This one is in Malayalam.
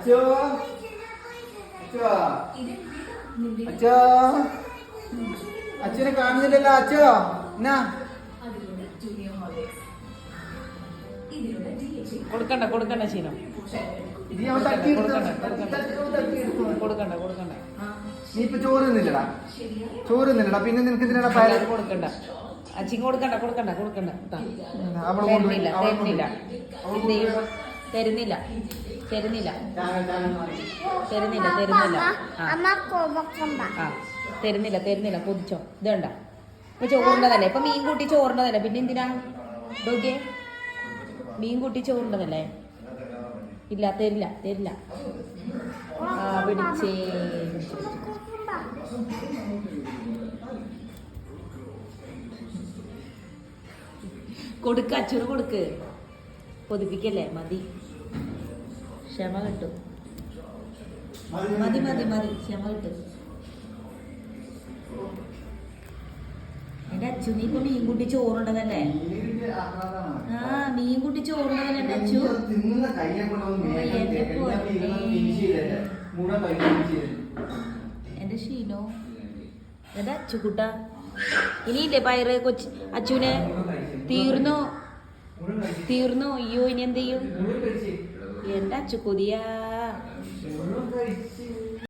അച്ചോ അച്ചോ അച്ചോ അച്ഛനെ കാണുന്നില്ലല്ലോ അച്ചോ എന്നാ കൊടുക്കണ്ട കൊടുക്കണ്ട ശീലം കൊടുക്കണ്ട കൊടുക്കണ്ട. നീ ഇപ്പൊ ചോറുന്നില്ലടാ ചോറുന്നില്ലടാ പിന്നെ നിനക്ക് ഇതിനടാ പയർ കൊടുക്കണ്ട അച്ചിങ് കൊടുക്കണ്ട കൊടുക്കണ്ട കൊടുക്കണ്ട അവള് തരുന്നില്ല തരുന്നില്ല തരുന്നില്ല തരുന്നില്ല തരുന്നില്ല തരുന്നില്ല ആ തരുന്നില്ല തരുന്നില്ല കൊതിച്ചോ ഇതണ്ട ഇപ്പൊ ചോറിൻ്റെതല്ലേ ഇപ്പൊ മീൻ കൂട്ടി ചോറിൻ്റെതല്ലേ പിന്നെ എന്തിനാ നോക്കിയേ മീൻ കൂട്ടി ചോറിൻ്റെതല്ലേ ഇല്ല തരില്ല തരില്ല ആ പിടിച്ചേ കൊടുക്ക അച്ഛന് കൊടുക്ക് കൊതിപ്പിക്കല്ലേ മതി ക്ഷമ കിട്ടും മതി മതി മതി ക്ഷമ കിട്ടും എന്റെ അച്ഛൻ ഇപ്പൊ മീൻകുട്ടി ചോറുണ്ടതല്ലേ ആ മീൻകുട്ടി ചോറുണ്ടതല്ലേ എന്റെ അച്ഛൻ എന്റെ ഷീനോ എന്റെ അച്ചുകുട്ട ഇനിയില്ലേ പയറ് കൊച്ച് അച്ചുനെ തീർന്നോ തീർന്നോ അയ്യോ ഇനി എന്ത് ചെയ്യും എന്റെ അച്ചു കൊതിയാ